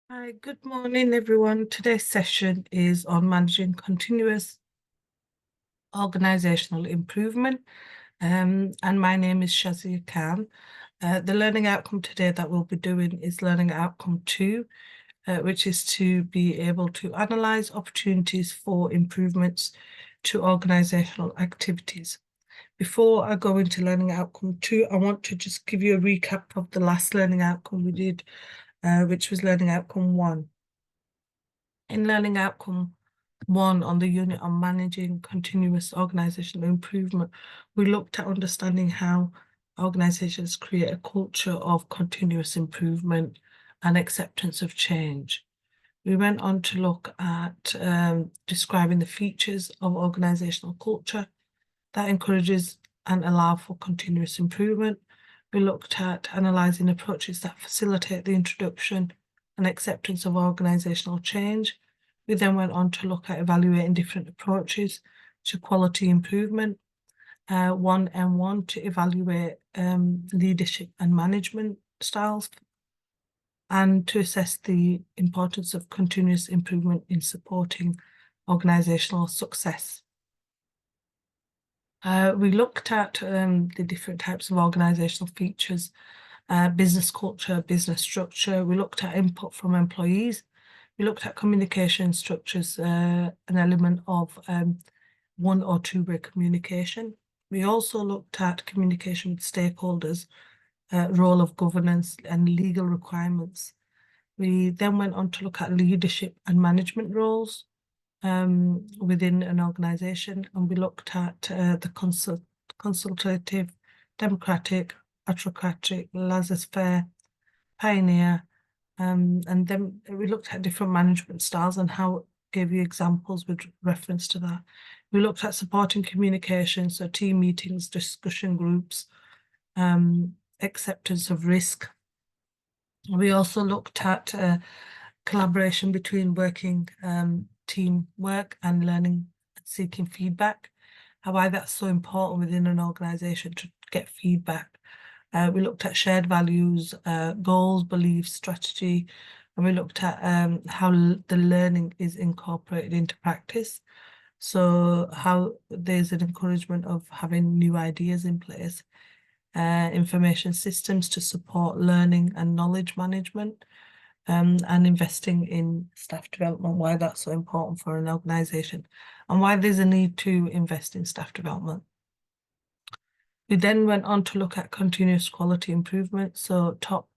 Hi, good morning, everyone. Today's session is on managing continuous organisational improvement. And my name is Shazia Khan. The learning outcome today that we'll be doing is learning outcome 2, which is to be able to analyse opportunities for improvements to organisational activities. Before I go into learning outcome 2, I want to just give you a recap of the last learning outcome we did, which was learning outcome 1. In learning outcome 1 on the unit on managing continuous organisational improvement, we looked at understanding how organisations create a culture of continuous improvement and acceptance of change. We went on to look at describing the features of organisational culture that encourages and allow for continuous improvement. We looked at analysing approaches that facilitate the introduction and acceptance of organisational change. We then went on to look at evaluating different approaches to quality improvement. 1M1 to evaluate leadership and management styles, and to assess the importance of continuous improvement in supporting organisational success. We looked at the different types of organisational features, business culture, business structure. We looked at input from employees. We looked at communication structures, an element of one or two-way communication. We also looked at communication with stakeholders, role of governance and legal requirements. We then went on to look at leadership and management roles within an organisation, and we looked at the consultative, democratic, autocratic, laissez-faire, pioneer, and then we looked at different management styles and how gave you examples with reference to that. We looked at supporting communication, so team meetings, discussion groups, acceptance of risk. We also looked at collaboration between working teamwork and learning and seeking feedback, why that's so important within an organisation to get feedback. We looked at shared values, goals, beliefs, strategy, and we looked at how the learning is incorporated into practice. So how there's an encouragement of having new ideas in place, information systems to support learning and knowledge management, and investing in staff development, why that's so important for an organisation and why there's a need to invest in staff development. We then went on to look at continuous quality improvement, so top,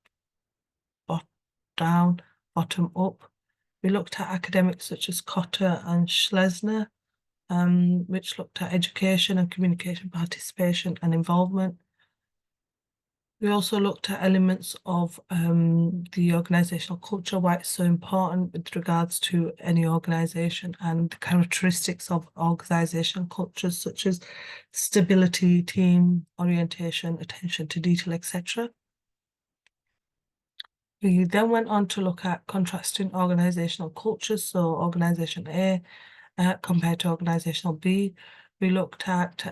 down, bottom up. We looked at academics such as Cotter and Schlesner, which looked at education and communication participation and involvement. We also looked at elements of the organisational culture, why it's so important with regards to any organisation, and the characteristics of organisational cultures such as stability, team orientation, attention to detail, etc. We then went on to look at contrasting organisational cultures, so organisation A compared to organisational B. We looked at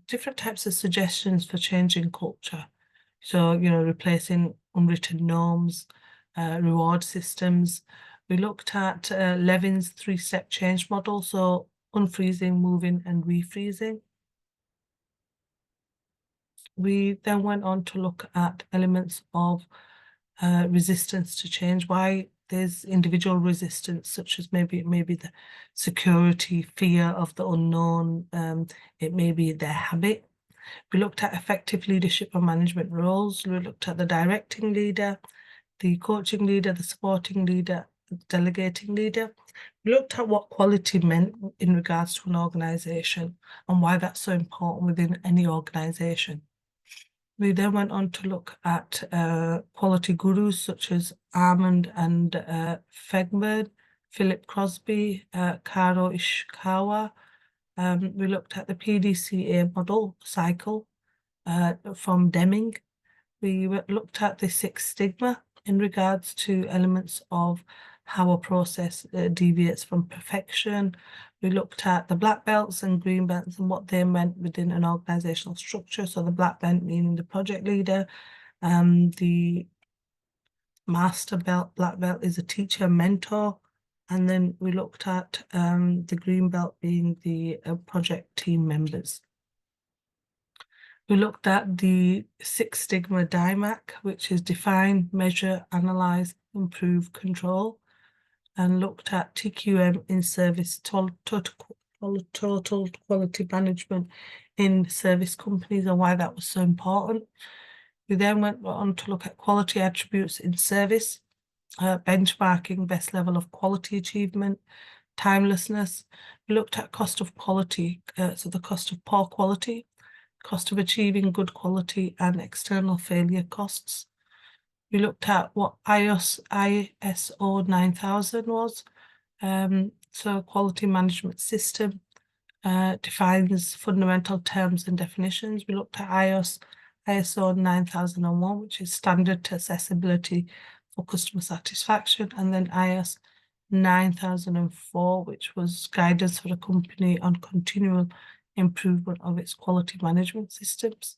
different types of suggestions for changing culture. So, replacing unwritten norms, reward systems. We looked at Levin's 3-step change model, so unfreezing, moving, and refreezing. We then went on to look at elements of resistance to change, why there's individual resistance, such as maybe the security, fear of the unknown, it may be their habit. We looked at effective leadership and management roles. We looked at the directing leader, the coaching leader, the supporting leader, the delegating leader. We looked at what quality meant in regards to an organisation and why that's so important within any organisation. We then went on to look at quality gurus such as Armand and Fegman, Philip Crosby, Karo Ishikawa. We looked at the PDCA model cycle from Deming. We looked at the 6 stigma in regards to elements of how a process deviates from perfection. We looked at the black belts and green belts and what they meant within an organisational structure. So the black belt meaning the project leader, the master belt, black belt is a teacher mentor. And then we looked at the green belt being the project team members. We looked at the Six Sigma DIMAC, which is define, measure, analyze, improve, control, and looked at TQM in service, total quality management in service companies and why that was so important. We then went on to look at quality attributes in service, benchmarking, best level of quality achievement, timelessness. We looked at cost of quality, so the cost of poor quality, cost of achieving good quality, and external failure costs. We looked at what ISO 9000 was. So quality management system defines fundamental terms and definitions. We looked at ISO 9001, which is standard to accessibility for customer satisfaction, and then IS 9004, which was guidance for the company on continual improvement of its quality management systems.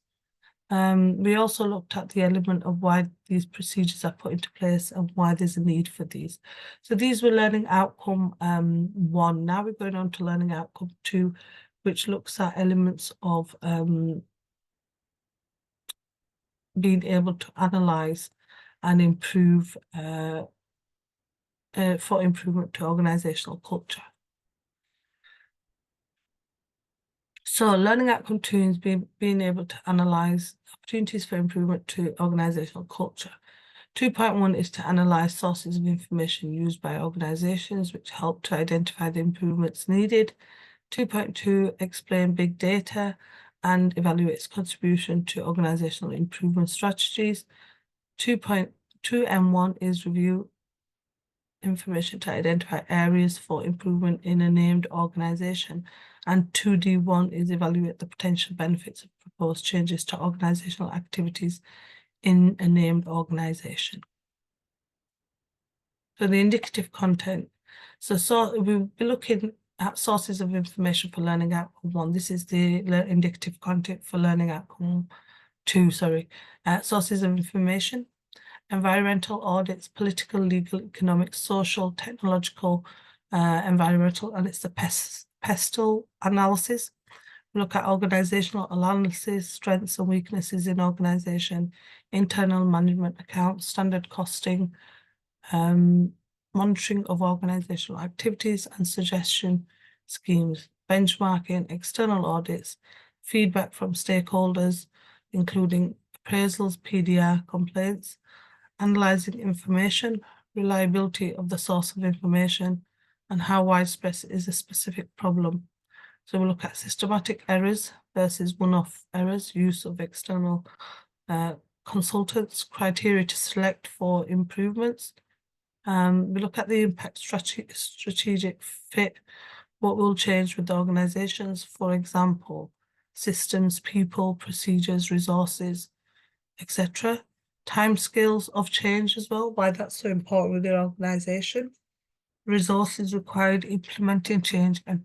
We also looked at the element of why these procedures are put into place and why there's a need for these. So these were learning outcome 1. Now we're going on to learning outcome 2, which looks at elements of being able to analyze and improve for improvement to organizational culture. So learning outcome 2 is being able to analyze opportunities for improvement to organizational culture. 2.1 is to analyze sources of information used by organizations which help to identify the improvements needed. 2.2, explain big data and evaluate its contribution to organizational improvement strategies. 2.2M1 is review information to identify areas for improvement in a named organization. And 2D1 is evaluate the potential benefits of proposed changes to organizational activities in a named organization. So the indicative content. So we'll be looking at sources of information for learning outcome 1. This is the indicative content for learning outcome 2, sources of information. Environmental audits, political, legal, economic, social, technological, environmental, and it's the pestle analysis. We look at organizational analysis, strengths and weaknesses in organization, internal management accounts, standard costing, monitoring of organizational activities and suggestion schemes, benchmarking, external audits, feedback from stakeholders, including appraisals, PDR, complaints, analyzing information, reliability of the source of information, and how widespread is a specific problem. So we look at systematic errors versus one-off errors, use of external consultants, criteria to select for improvements. We look at the impact strategic fit, what will change with the organizations, for example, systems, people, procedures, resources, etc. Timescales of change as well, why that's so important with your organization. Resources required implementing change and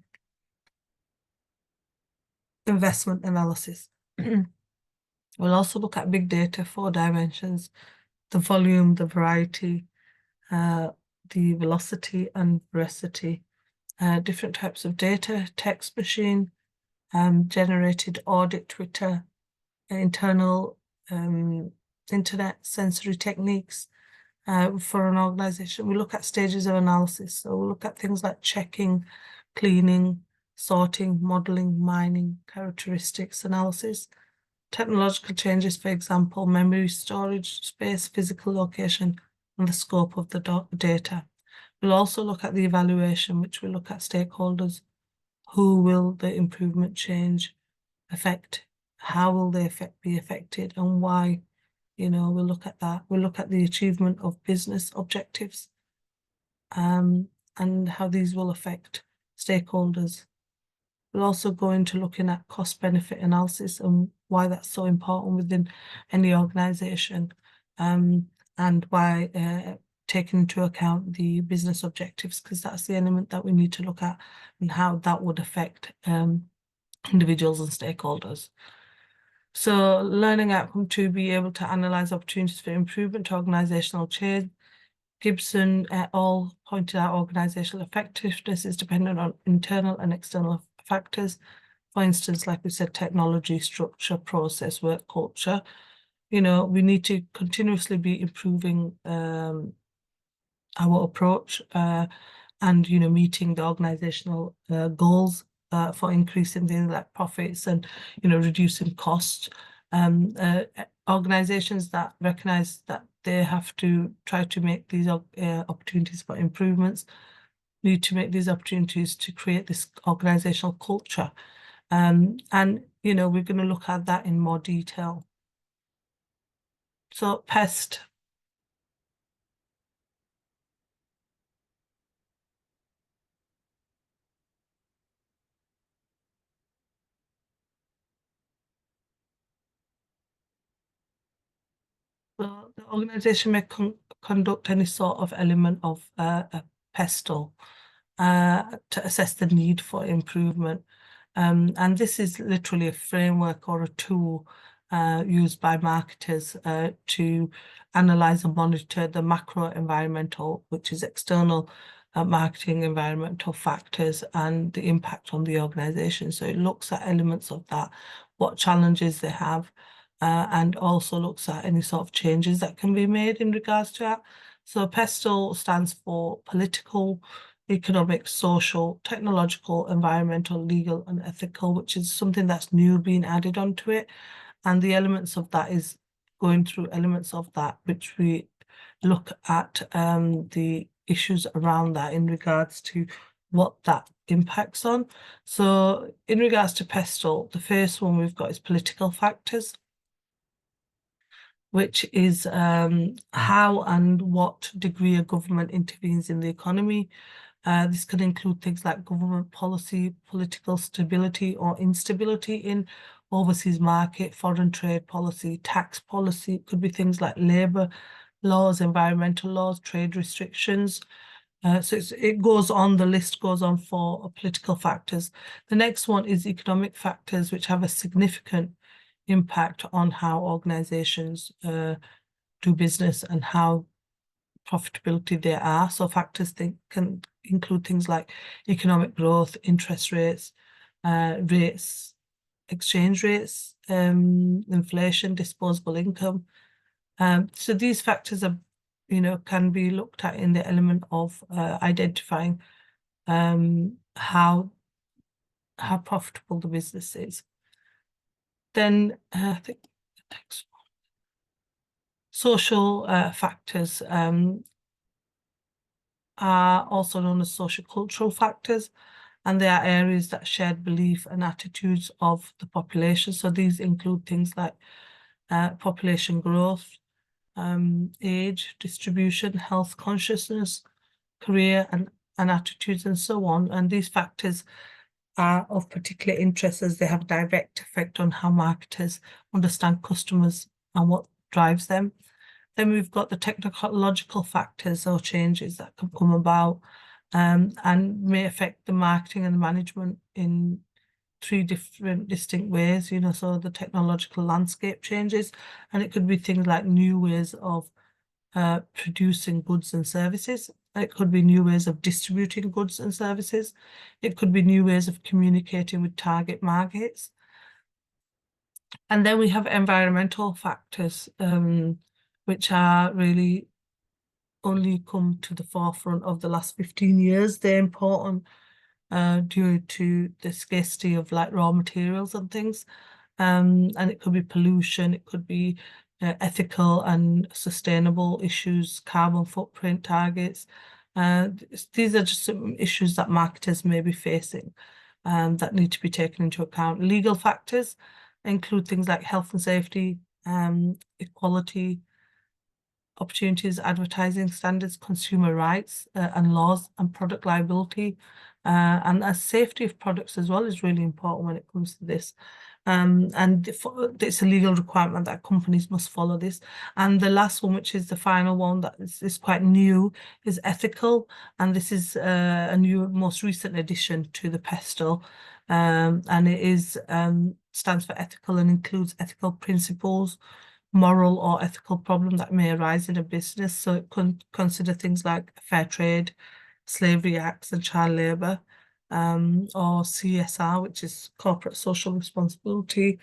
investment analysis. We'll also look at big data, 4 dimensions, the volume, the variety, the velocity and veracity, different types of data, text machine, generated audit, Twitter, internal internet sensory techniques for an organization. We look at stages of analysis. So we'll look at things like checking, cleaning, sorting, modeling, mining, characteristics analysis, technological changes, for example, memory, storage, space, physical location, and the scope of the data. We'll also look at the evaluation, which will look at stakeholders. Who will the improvement change affect? How will they be affected and why? We'll look at that. We'll look at the achievement of business objectives and how these will affect stakeholders. We'll also go into looking at cost-benefit analysis and why that's so important within any organization, and why taking into account the business objectives, because that's the element that we need to look at and how that would affect individuals and stakeholders. So learning outcome 2, be able to analyze opportunities for improvement to organizational change, Gibson et al. Pointed out organisational effectiveness is dependent on internal and external factors. For instance, like we said, technology, structure, process, work culture. We need to continuously be improving our approach and, meeting the organisational goals for increasing things like profits and, reducing costs. Organisations that recognise that they have to try to make these opportunities for improvements need to make these opportunities to create this organisational culture. And, we're going to look at that in more detail. So pest. So the organisation may conduct any sort of element of a pestle to assess the need for improvement. And this is literally a framework or a tool used by marketers to analyze and monitor the macro environmental, which is external marketing environmental factors and the impact on the organisation. So it looks at elements of that, what challenges they have, and also looks at any sort of changes that can be made in regards to that. So PESTLE stands for political, economic, social, technological, environmental, legal, and ethical, which is something that's new being added onto it. And the elements of that is going through elements of that, which we look at the issues around that in regards to what that impacts on. So in regards to PESTLE, the first one we've got is political factors, which is how and what degree a government intervenes in the economy. This can include things like government policy, political stability or instability in overseas market, foreign trade policy, tax policy. It could be things like labour laws, environmental laws, trade restrictions. So it goes on, the list goes on for political factors. The next one is economic factors, which have a significant impact on how organisations do business and how profitability there are. So factors can include things like economic growth, interest rates, exchange rates, inflation, disposable income. So these factors are, can be looked at in the element of identifying how profitable the business is. Then I think the next one. Social factors are also known as social cultural factors, and they are areas that shared belief and attitudes of the population. So these include things like population growth, age, distribution, health consciousness, career and attitudes, and so on. And these factors are of particular interest as they have direct effect on how marketers understand customers and what drives them. Then we've got the technological factors or changes that can come about and may affect the marketing and the management in three different distinct ways, so the technological landscape changes, and it could be things like new ways of producing goods and services. It could be new ways of distributing goods and services. It could be new ways of communicating with target markets. And then we have environmental factors, which are really only come to the forefront of the last 15 years. They're important due to the scarcity of like raw materials and things. And it could be pollution, it could be ethical and sustainable issues, carbon footprint targets. These are just some issues that marketers may be facing that need to be taken into account. Legal factors include things like health and safety, equality, opportunities, advertising standards, consumer rights and laws, and product liability. And safety of products as well is really important when it comes to this. And it's a legal requirement that companies must follow this. And the last one, which is the final one that is quite new, is ethical. And this is a new, most recent addition to the PESTLE. And it is stands for ethical and includes ethical principles, moral or ethical problem that may arise in a business. So it can consider things like fair trade, slavery acts and child labour, or CSR, which is corporate social responsibility.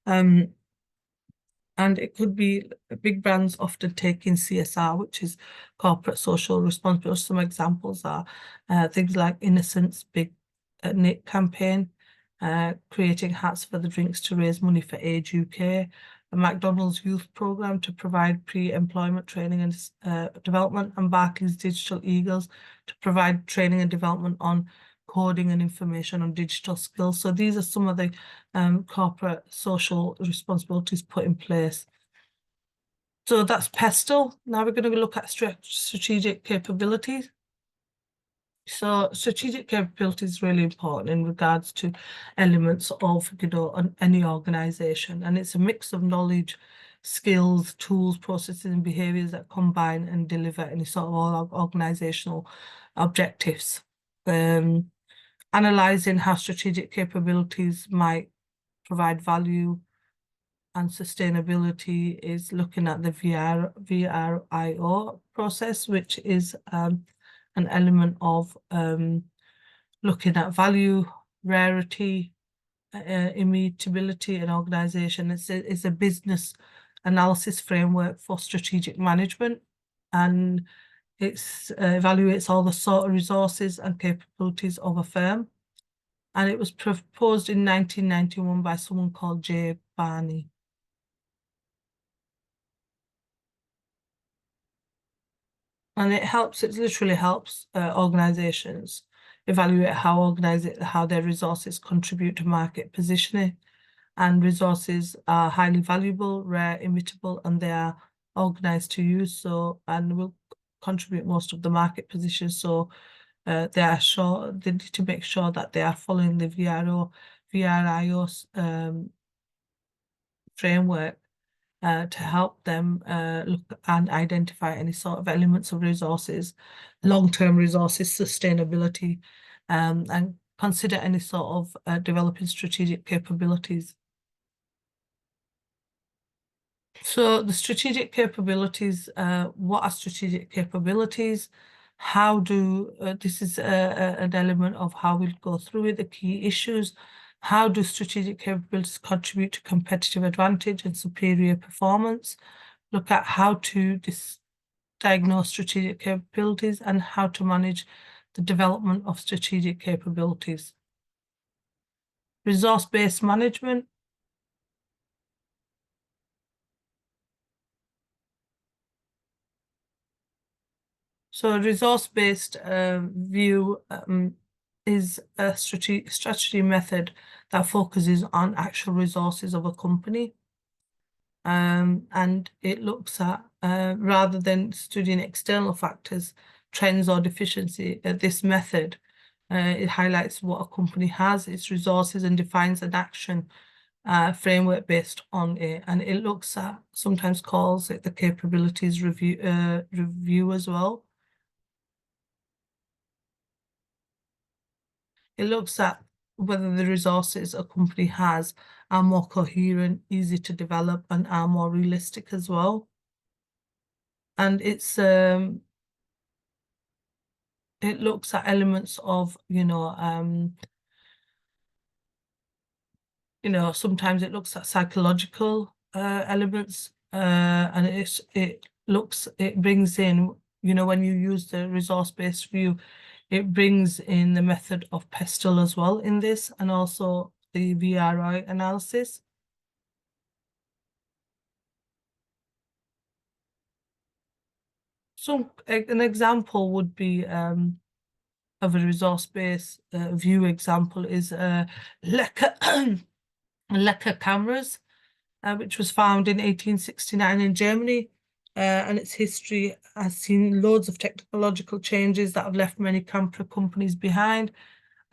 And it could be big brands often taking CSR, which is corporate social responsibility. Some examples are things like Innocent's big knit campaign, creating hats for the drinks to raise money for Age UK, a McDonald's youth program to provide pre-employment training and development, and Barclays Digital Eagles to provide training and development on coding and information on digital skills. So these are some of the corporate social responsibilities put in place. So that's PESTEL. Now we're going to look at strategic capabilities. So strategic capability is really important in regards to elements of, any organisation, and it's a mix of knowledge, skills, tools, processes, and behaviours that combine and deliver any sort of organisational objectives. Analysing how strategic capabilities might provide value and sustainability is looking at the VRIO process, which is an element of looking at value, rarity, immutability in organisation. It's a business analysis framework for strategic management, and it evaluates all the sort of resources and capabilities of a firm. And it was proposed in 1991 by someone called J. Barney. And it literally helps organisations evaluate how their resources contribute to market positioning. And resources are highly valuable, rare, immutable, and they are organised to use, and will contribute most of the market position. So they need to make sure that they are following the VRIO framework to help them look and identify any sort of elements of resources, long-term resources, sustainability, and consider any sort of developing strategic capabilities. So the strategic capabilities, what are strategic capabilities? This is an element of how we'll go through it, the key issues. How do strategic capabilities contribute to competitive advantage and superior performance? Look at how to diagnose strategic capabilities and how to manage the development of strategic capabilities. Resource-based management. So a resource-based view is a strategy method that focuses on actual resources of a company. And it looks at, rather than studying external factors, trends or deficiency, this method, it highlights what a company has, its resources, and defines an action framework based on it. And it looks at, sometimes calls it the capabilities review as well. It looks at whether the resources a company has are more coherent, easy to develop, and are more realistic as well. And it looks at elements of, sometimes it looks at psychological elements, and it brings in, when you use the resource-based view, it brings in the method of PESTEL as well in this, and also the VRI analysis. So an example would be of a resource-based view example is Leica cameras, which was found in 1869 in Germany. And its history has seen loads of technological changes that have left many camera companies behind,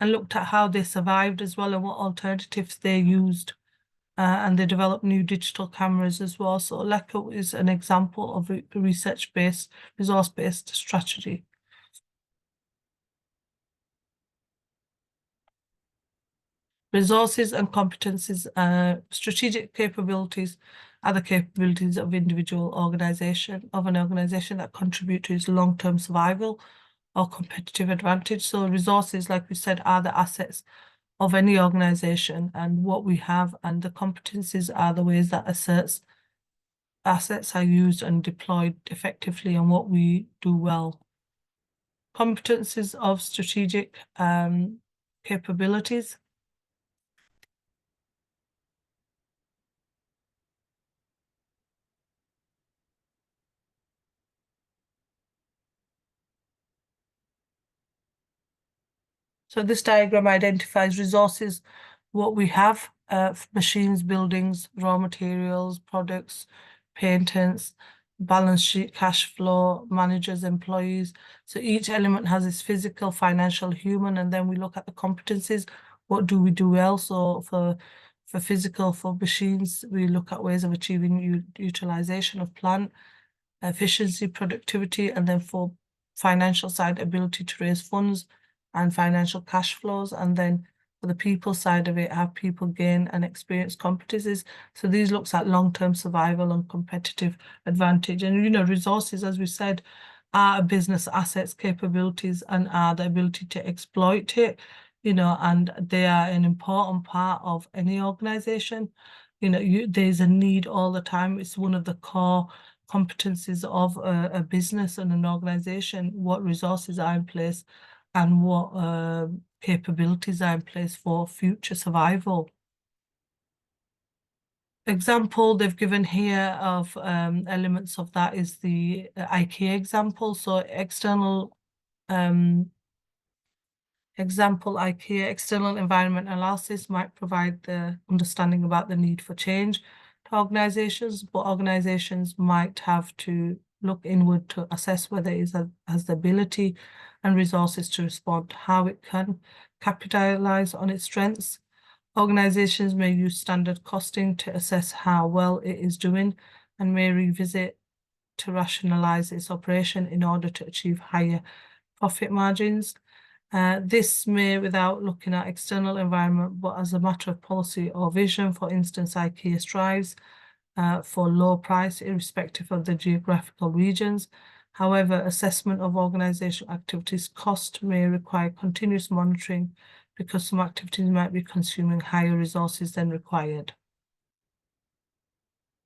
and looked at how they survived as well and what alternatives they used. And they developed new digital cameras as well. So Leica is an example of a research-based, resource-based strategy. Resources and competencies, strategic capabilities are the capabilities of an organisation that contribute to its long-term survival or competitive advantage. So resources, like we said, are the assets of any organisation, and what we have, and the competencies are the ways that assets are used and deployed effectively and what we do well. Competencies of strategic capabilities. So this diagram identifies resources, what we have, machines, buildings, raw materials, products, patents, balance sheet, cash flow, managers, employees. So each element has its physical, financial, human, and then we look at the competencies. What do we do well? So for physical, for machines, we look at ways of achieving utilization of plant, efficiency, productivity, and then for financial side, ability to raise funds and financial cash flows. And then for the people side of it, have people gain and experience competencies. So these looks at long-term survival and competitive advantage. And, you know, resources, as we said, are business assets, capabilities, and are the ability to exploit it, you know, and they are an important part of any organization. You know, there's a need all the time. It's one of the core competencies of a business and an organization, what resources are in place and what capabilities are in place for future survival. Example they've given here of elements of that is the IKEA example. So external IKEA external environment analysis might provide the understanding about the need for change to organizations, but organizations might have to look inward to assess whether it has the ability and resources to respond, how it can capitalize on its strengths. Organizations may use standard costing to assess how well it is doing and may revisit to rationalize its operation in order to achieve higher profit margins. This may, without looking at external environment, but as a matter of policy or vision. For instance, IKEA strives for low price, irrespective of the geographical regions. However, assessment of organizational activities cost may require continuous monitoring because some activities might be consuming higher resources than required.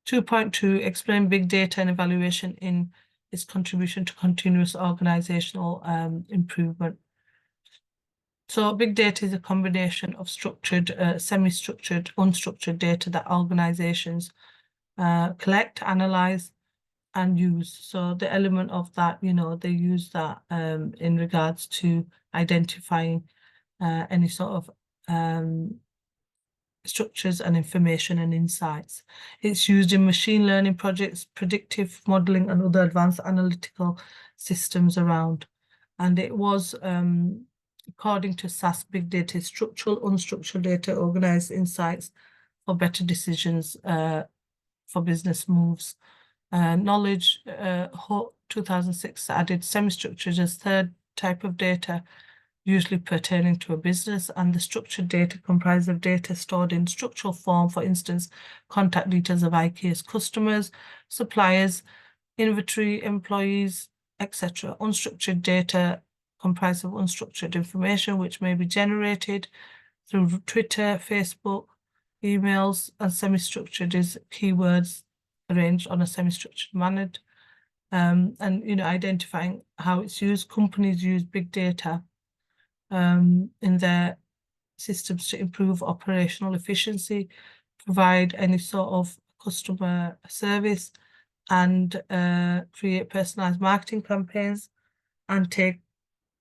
2.2, explain big data and evaluation in its contribution to continuous organizational improvement. So big data is a combination of structured, semi-structured, unstructured data that organizations collect, analyze, and use. So the element of that, you know, they use that in regards to identifying any sort of structures and information and insights. It's used in machine learning projects, predictive modeling, and other advanced analytical systems around. And it was, according to SAS, big data is structural, unstructured data, organized insights for better decisions for business moves. Knowledge, 2006 added semi-structured as third type of data, usually pertaining to a business, and the structured data comprised of data stored in structural form, for instance, contact details of IKEA's customers, suppliers, inventory, employees, etc. Unstructured data comprised of unstructured information, which may be generated through Twitter, Facebook, emails, and semi-structured is keywords arranged on a semi-structured manner. And, you know, identifying how it's used. Companies use big data in their systems to improve operational efficiency, provide any sort of customer service, and create personalized marketing campaigns and take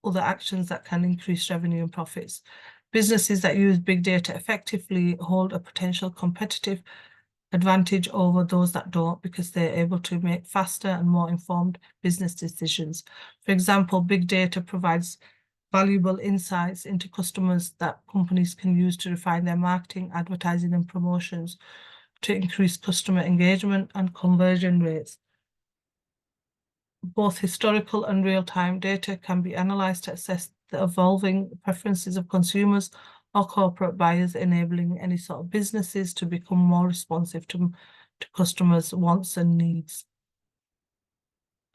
other actions that can increase revenue and profits. Businesses that use big data effectively hold a potential competitive advantage over those that don't, because they're able to make faster and more informed business decisions. For example, big data provides valuable insights into customers that companies can use to refine their marketing, advertising, and promotions to increase customer engagement and conversion rates. Both historical and real-time data can be analyzed to assess the evolving preferences of consumers or corporate buyers, enabling any sort of businesses to become more responsive to to customers' wants and needs.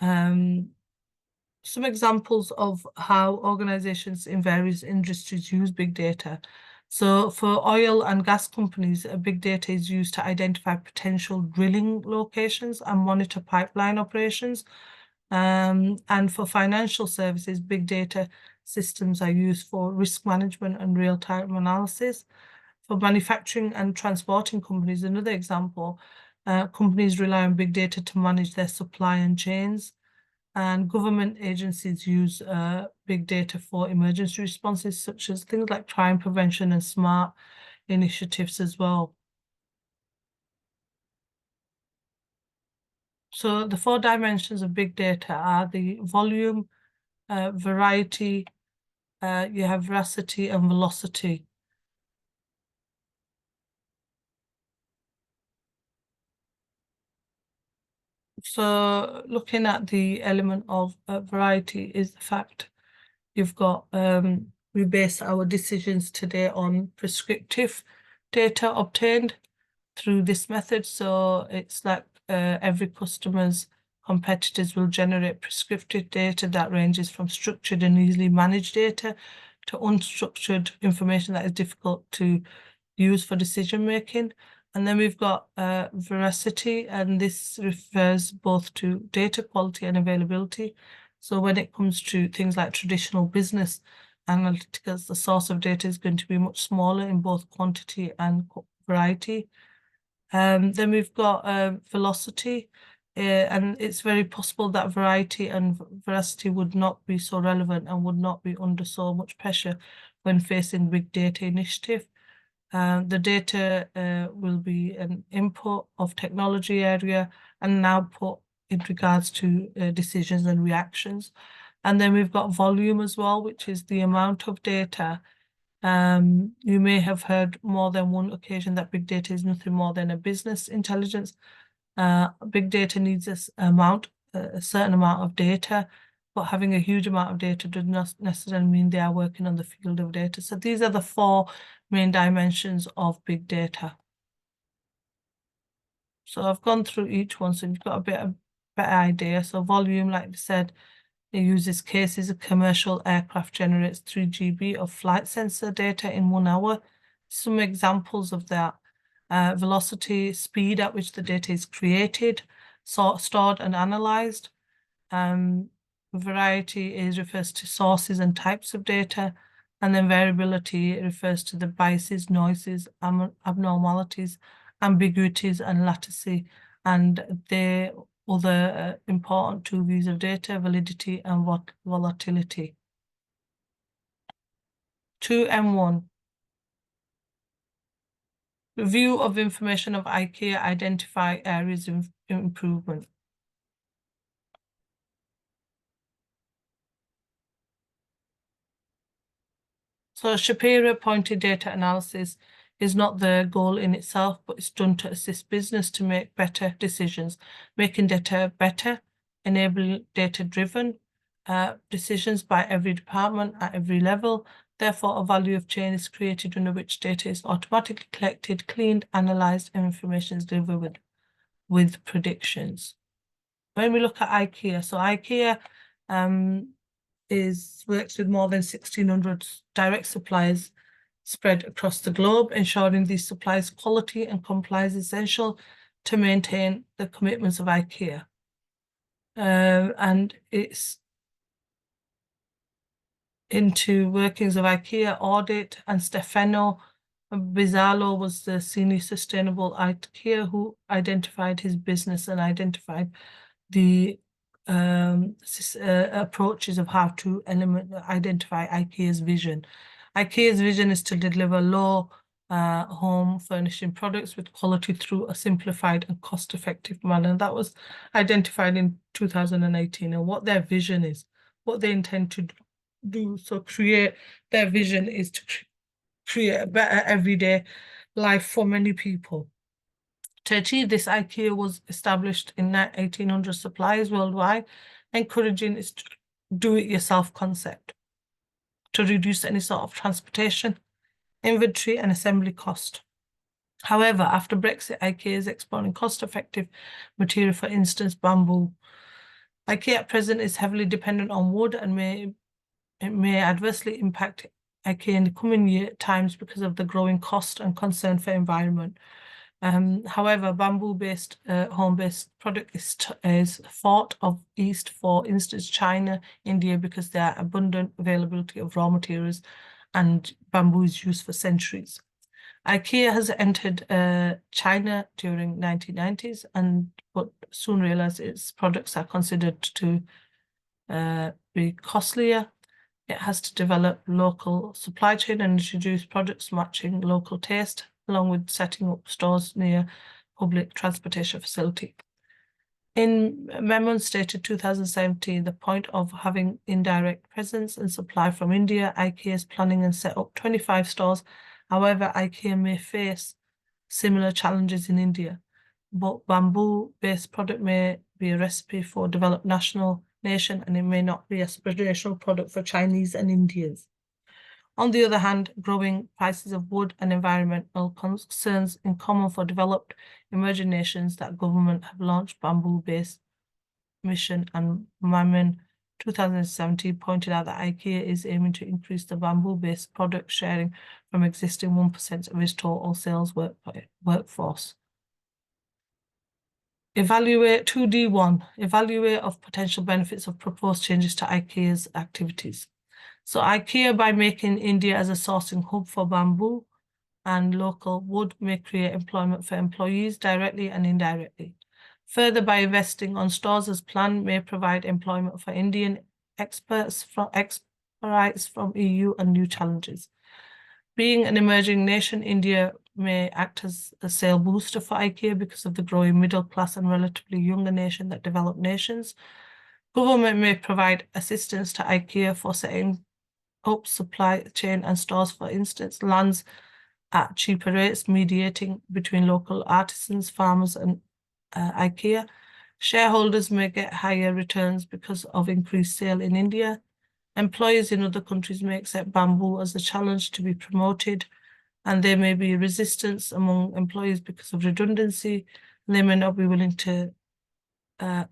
Some examples of how organizations in various industries use big data. So for oil and gas companies, big data is used to identify potential drilling locations and monitor pipeline operations. And for financial services, big data systems are used for risk management and real-time analysis. For manufacturing and transporting companies, another example, companies rely on big data to manage their supply and chains. And government agencies use big data for emergency responses, such as things like crime prevention and smart initiatives as well. So the 4 dimensions of big data are the volume, variety, you have veracity and velocity. So looking at the element of variety is the fact you've got, we base our decisions today on prescriptive data obtained through this method. So it's like every customer's competitors will generate prescriptive data that ranges from structured and easily managed data to unstructured information that is difficult to use for decision making. And then we've got veracity, and this refers both to data quality and availability. So when it comes to things like traditional business analytics, the source of data is going to be much smaller in both quantity and variety. Then we've got velocity, and it's very possible that variety and veracity would not be so relevant and would not be under so much pressure when facing big data initiative. The data will be an input of technology area and an output in regards to decisions and reactions. And then we've got volume as well, which is the amount of data. You may have heard more than one occasion that big data is nothing more than a business intelligence. Big data needs a certain amount of data, but having a huge amount of data does not necessarily mean they are working on the field of data. So these are the 4 main dimensions of big data. So I've gone through each one, so you've got a better idea. So volume, like I said, it uses cases. A commercial aircraft generates 3 GB of flight sensor data in 1 hour. Some examples of that: velocity, speed at which the data is created, stored and analyzed. Variety refers to sources and types of data, and then variability refers to the biases, noises, abnormalities, ambiguities, and latency, and the other important 2 V's of data: validity and volatility. 2M1. Review of information of IKEA, identify areas of improvement. So superior pointed data analysis is not the goal in itself, but it's done to assist business to make better decisions, making data better, enabling data-driven decisions by every department at every level. Therefore, a value of chain is created under which data is automatically collected, cleaned, analyzed, and information is delivered with predictions. When we look at IKEA, so IKEA works with more than 1,600 direct suppliers spread across the globe, ensuring these supplies' quality and compliance is essential to maintain the commitments of IKEA. And it's into workings of IKEA audit, and Stefano Bizzarro was the senior sustainable IKEA who identified his business and identified the approaches of how to identify IKEA's vision. IKEA's vision is to deliver low home furnishing products with quality through a simplified and cost-effective manner. That was identified in 2018, and what their vision is, what they intend to do. So their vision is to create a better everyday life for many people. To achieve this, IKEA was established in 1,800 suppliers worldwide, encouraging its do-it-yourself concept to reduce any sort of transportation, inventory, and assembly cost. However, after Brexit, IKEA is exploring cost-effective material, for instance, bamboo. IKEA at present is heavily dependent on wood and it may adversely impact IKEA in the coming times because of the growing cost and concern for environment. However, bamboo-based, home-based product is thought of east, for instance, China, India, because there are abundant availability of raw materials and bamboo is used for centuries. IKEA has entered China during 1990s, but soon realized its products are considered to be costlier. It has to develop local supply chain and introduce products matching local taste, along with setting up stores near public transportation facility. In memo stated 2017, the point of having indirect presence and supply from India, IKEA is planning and set up 25 stores. However, IKEA may face similar challenges in India, but bamboo-based product may be a recipe for a developed nation, and it may not be a aspirational product for Chinese and Indians. On the other hand, growing prices of wood and environmental concerns in common for developed emerging nations that government have launched bamboo-based mission, and Mammon 2017 pointed out that IKEA is aiming to increase the bamboo-based product sharing from existing 1% of its total sales workforce. Evaluate 2D1, evaluate of potential benefits of proposed changes to IKEA's activities. So IKEA, by making India as a sourcing hub for bamboo and local wood, may create employment for employees directly and indirectly. Further, by investing on stores as planned, may provide employment for Indian experts from EU and new challenges. Being an emerging nation, India may act as a sale booster for IKEA because of the growing middle class and relatively younger nation that developed nations. Government may provide assistance to IKEA for setting up supply chain and stores, for instance, lands at cheaper rates, mediating between local artisans, farmers, and IKEA. Shareholders may get higher returns because of increased sale in India. Employers in other countries may accept bamboo as a challenge to be promoted, and there may be resistance among employees because of redundancy, and they may not be willing to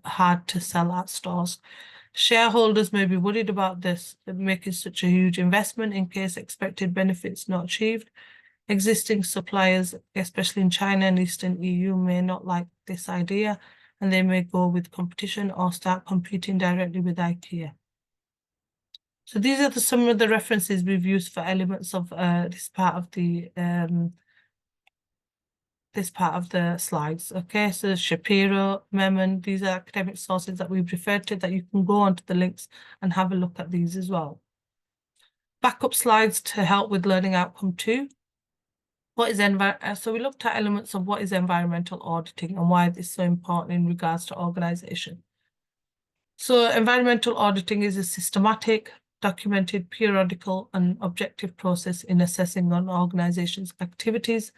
hard to sell at stores. Shareholders may be worried about this, making such a huge investment in case expected benefits not achieved. Existing suppliers, especially in China and Eastern EU, may not like this idea, and they may go with competition or start competing directly with IKEA. So these are some of the references we've used for elements of this part of the slides. Okay, so Shapiro, Memon, these are academic sources that we've referred to, that you can go onto the links and have a look at these as well. Backup slides to help with learning outcome 2. So we looked at elements of what is environmental auditing and why this is so important in regards to organisation. So environmental auditing is a systematic, documented, periodical and objective process in assessing an organisation's activities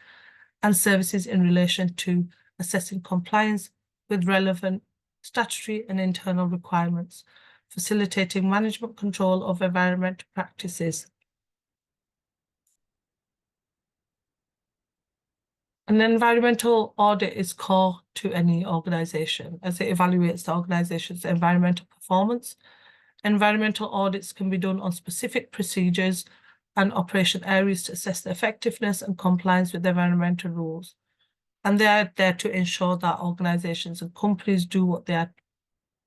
and services in relation to assessing compliance with relevant statutory and internal requirements, facilitating management control of environmental practices. An environmental audit is core to any organisation as it evaluates the organisation's environmental performance. Environmental audits can be done on specific procedures and operation areas to assess the effectiveness and compliance with environmental rules. And they are there to ensure that organisations and companies do what they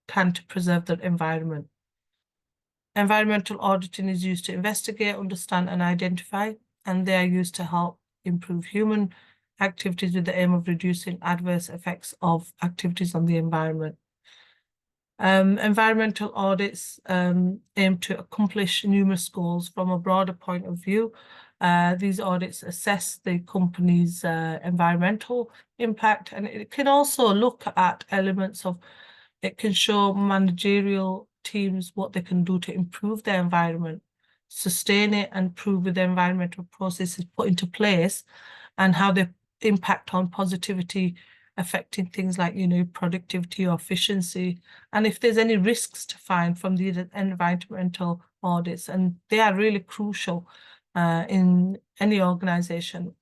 can to preserve the environment. Environmental auditing is used to investigate, understand and identify, and they are used to help improve human activities with the aim of reducing adverse effects of activities on the environment. Environmental audits aim to accomplish numerous goals from a broader point of view. These audits assess the company's environmental impact, and it can also look at elements of, it can show managerial teams what they can do to improve their environment, sustain it and prove with the environmental processes put into place and how they impact on positivity, affecting things like, productivity or efficiency, and if there's any risks to find from the environmental audits. And they are really crucial in any organisation.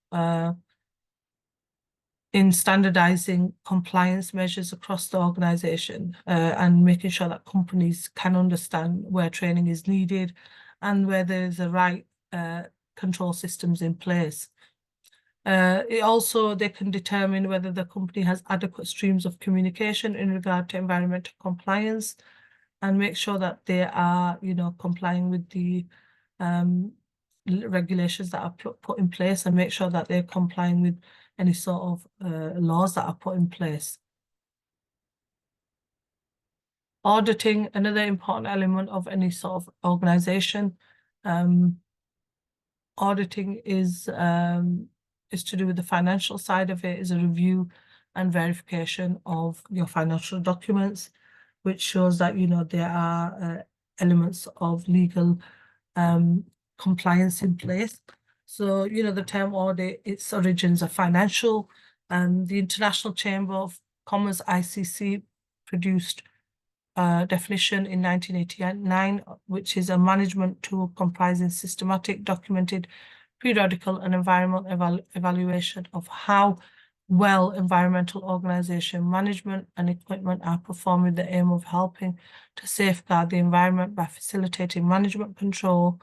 in standardizing compliance measures across the organization and making sure that companies can understand where training is needed and where there's the right control systems in place. They can determine whether the company has adequate streams of communication in regard to environmental compliance and make sure that they are, complying with the regulations that are put in place and make sure that they're complying with any sort of laws that are put in place. Auditing, another important element of any sort of organization. Auditing is to do with the financial side of it, is a review and verification of your financial documents, which shows that, there are elements of legal compliance in place. So, the term audit, its origins are financial. The International Chamber of Commerce, ICC, produced a definition in 1989, which is a management tool comprising systematic, documented, periodical and environmental evaluation of how well environmental organization management and equipment are performing with the aim of helping to safeguard the environment by facilitating management control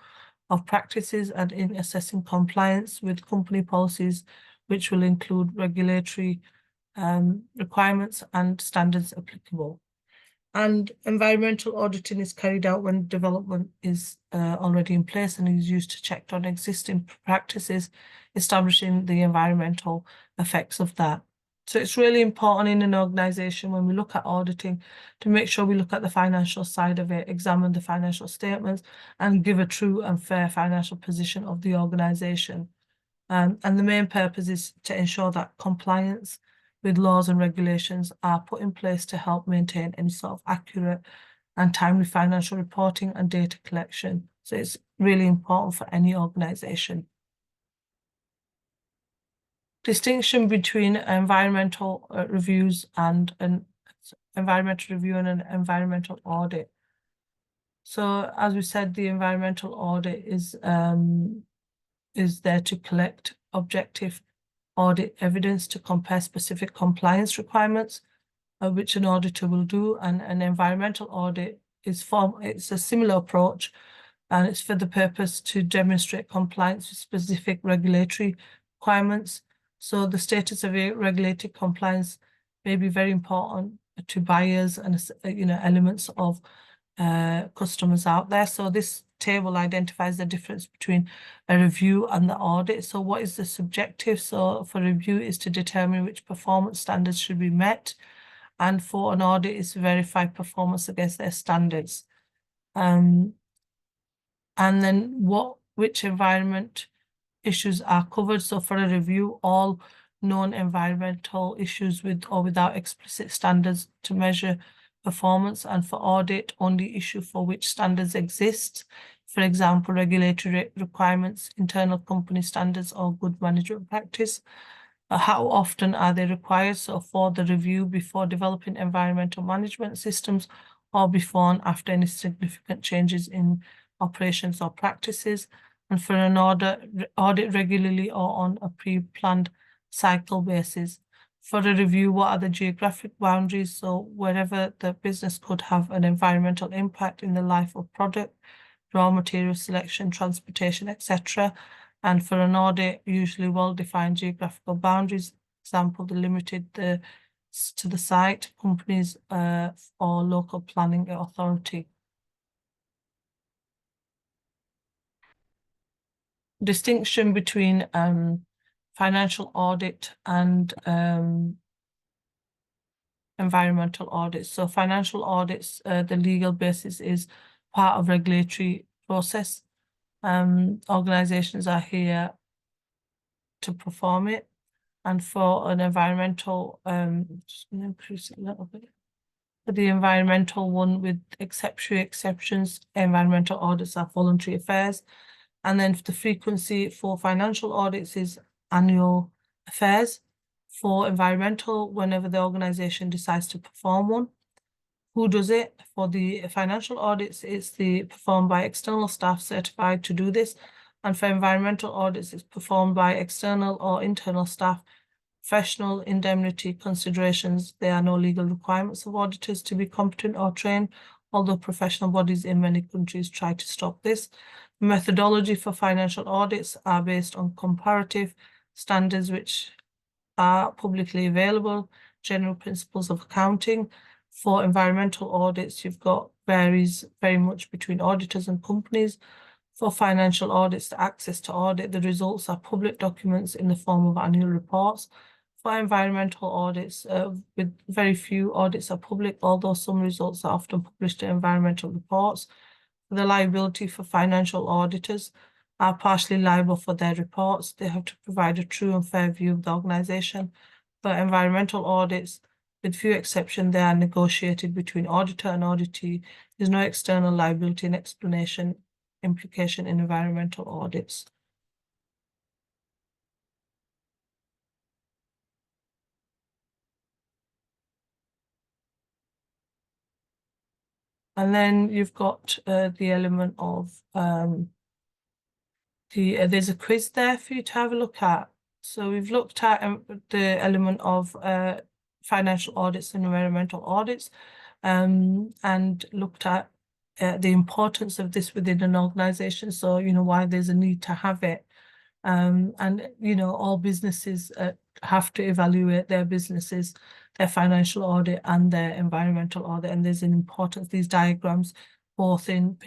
of practices and in assessing compliance with company policies, which will include regulatory requirements and standards applicable. And environmental auditing is carried out when development is already in place and is used to check on existing practices, establishing the environmental effects of that. So it's really important in an organisation when we look at auditing to make sure we look at the financial side of it, examine the financial statements and give a true and fair financial position of the organisation. And the main purpose is to ensure that compliance with laws and regulations are put in place to help maintain any sort of accurate and timely financial reporting and data collection. So it's really important for any organisation. Distinction between environmental reviews and an environmental review and an environmental audit. So as we said, the environmental audit is there to collect objective audit evidence to compare specific compliance requirements, which an auditor will do, and an environmental audit it's a similar approach, and it's for the purpose to demonstrate compliance with specific regulatory requirements. So the status of regulated compliance may be very important to buyers and elements of customers out there. So this table identifies the difference between a review and the audit. So what is the subjective? So for review is to determine which performance standards should be met, and for an audit is to verify performance against their standards. And then which environment issues are covered. So for a review, all known environmental issues with or without explicit standards to measure performance, and for audit, only issue for which standards exist. For example, regulatory requirements, internal company standards, or good management practice. How often are they required? So for the review, before developing environmental management systems, or before and after any significant changes in operations or practices. And for an audit regularly or on a pre-planned cycle basis. For a review, what are the geographic boundaries? So wherever the business could have an environmental impact in the life of product, raw material selection, transportation, etc. And for an audit, usually well-defined geographical boundaries, example, the limited to the site, companies or local planning authority. Distinction between financial audit and environmental audits. So financial audits, the legal basis is part of regulatory process. Organizations are here to perform it. And for an environmental, just going to increase it a little bit. For the environmental one, with exceptions, environmental audits are voluntary affairs. And then the frequency for financial audits is annual affairs. For environmental, whenever the organization decides to perform one. Who does it? For the financial audits, it's performed by external staff certified to do this. And for environmental audits, it's performed by external or internal staff Professional indemnity considerations. There are no legal requirements of auditors to be competent or trained, although professional bodies in many countries try to stop this. Methodology for financial audits are based on comparative standards which are publicly available, general principles of accounting. For environmental audits, you've got varies very much between auditors and companies. For financial audits, the access to audit, the results are public documents in the form of annual reports. For environmental audits, with very few audits are public, although some results are often published in environmental reports. The liability for financial auditors are partially liable for their reports. They have to provide a true and fair view of the organisation. For environmental audits, with few exceptions, they are negotiated between auditor and auditee. There's no external liability and explanation implication in environmental audits. And then you've got the element of there's a quiz there for you to have a look at. So we've looked at the element of financial audits and environmental audits, and looked at the importance of this within an organisation. So, why there's a need to have it. And, all businesses have to evaluate their businesses, their financial audit and their environmental audit. And there's an importance, these diagrams, both in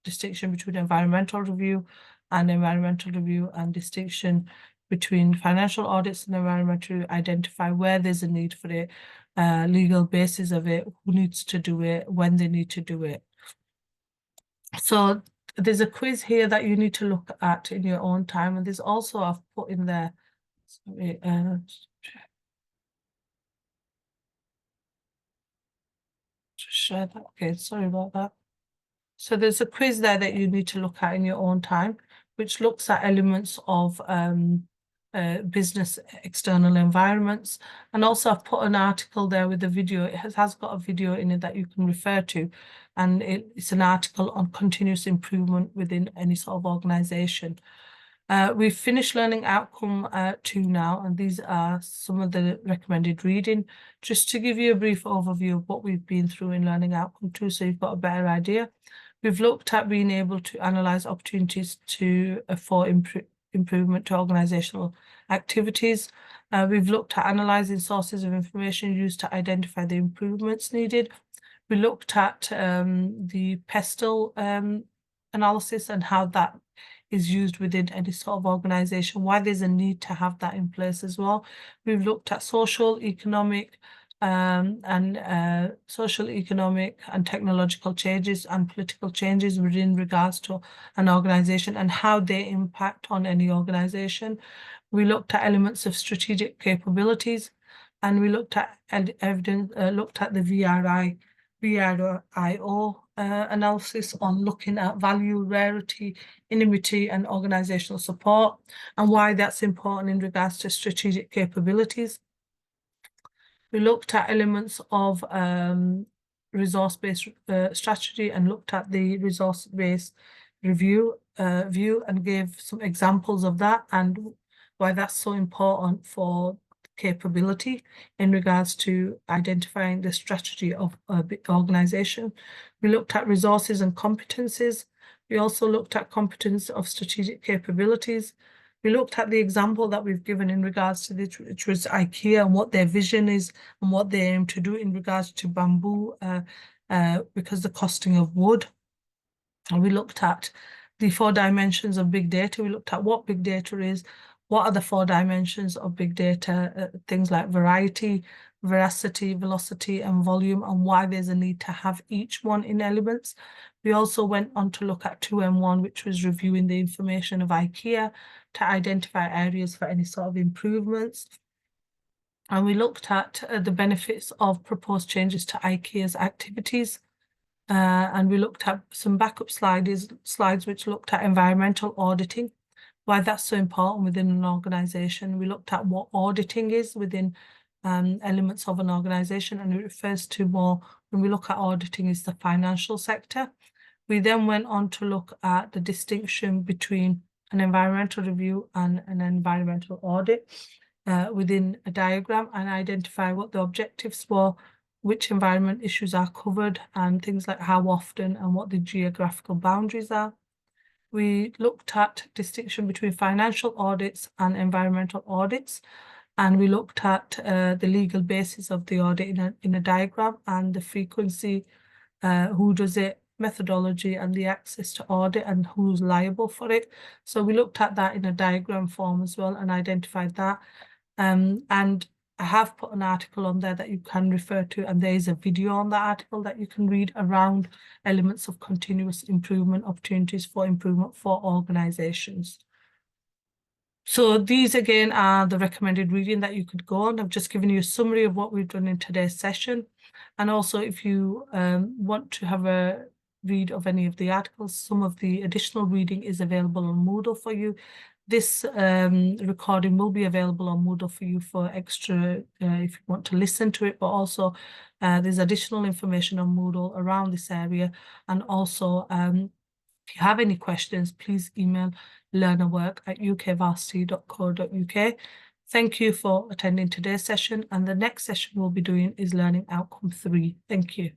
distinction between environmental review and distinction between financial audits and environmental review, identify where there's a need for it, legal basis of it, who needs to do it, when they need to do it. So there's a quiz here that you need to look at in your own time, and there's also, I've put in there, sorry, share that. Okay, sorry about that. So there's a quiz there that you need to look at in your own time, which looks at elements of business external environments. And also I've put an article there with a video. It has got a video in it that you can refer to. And it's an article on continuous improvement within any sort of organisation. We've finished learning outcome 2 now, and these are some of the recommended reading. Just to give you a brief overview of what we've been through in learning outcome 2, so you've got a better idea. We've looked at being able to analyse opportunities for improvement to organisational activities. We've looked at analysing sources of information used to identify the improvements needed. We looked at the PESTEL analysis and how that is used within any sort of organisation, why there's a need to have that in place as well. We've looked at social, economic and technological changes and political changes within regards to an organisation and how they impact on any organisation. We looked at elements of strategic capabilities, and we looked at evidence, looked at the VRIO analysis on looking at value, rarity, inimity and organisational support, and why that's important in regards to strategic capabilities. We looked at elements of resource-based strategy and looked at the resource-based view and gave some examples of that and why that's so important for capability in regards to identifying the strategy of a organisation. We looked at resources and competencies. We also looked at competence of strategic capabilities. We looked at the example that we've given in regards to this, which was IKEA and what their vision is and what they aim to do in regards to bamboo, because the costing of wood. And we looked at the 4 dimensions of big data. We looked at what big data is, what are the 4 dimensions of big data, things like variety, veracity, velocity, and volume, and why there's a need to have each one in elements. We also went on to look at 2M1, which was reviewing the information of IKEA to identify areas for any sort of improvements. And we looked at the benefits of proposed changes to IKEA's activities. And we looked at some backup slides which looked at environmental auditing, why that's so important within an organisation. We looked at what auditing is within elements of an organisation, and it refers to more, when we look at auditing, is the financial sector. We then went on to look at the distinction between an environmental review and an environmental audit. within a diagram and identify what the objectives were, which environment issues are covered, and things like how often and what the geographical boundaries are. We looked at distinction between financial audits and environmental audits, and we looked at the legal basis of the audit in a diagram, and the frequency, who does it, methodology, and the access to audit, and who's liable for it. So we looked at that in a diagram form as well and identified that. And I have put an article on there that you can refer to, and there is a video on that article that you can read around elements of continuous improvement, opportunities for improvement for organisations. So these again are the recommended reading that you could go on. I've just given you a summary of what we've done in today's session. And also if you want to have a read of any of the articles, some of the additional reading is available on Moodle for you. This recording will be available on Moodle for you for extra if you want to listen to it, but also there's additional information on Moodle around this area. And also if you have any questions, please email learnerwork@ukvarsity.co.uk. Thank you for attending today's session, and the next session we'll be doing is Learning Outcome 3. Thank you.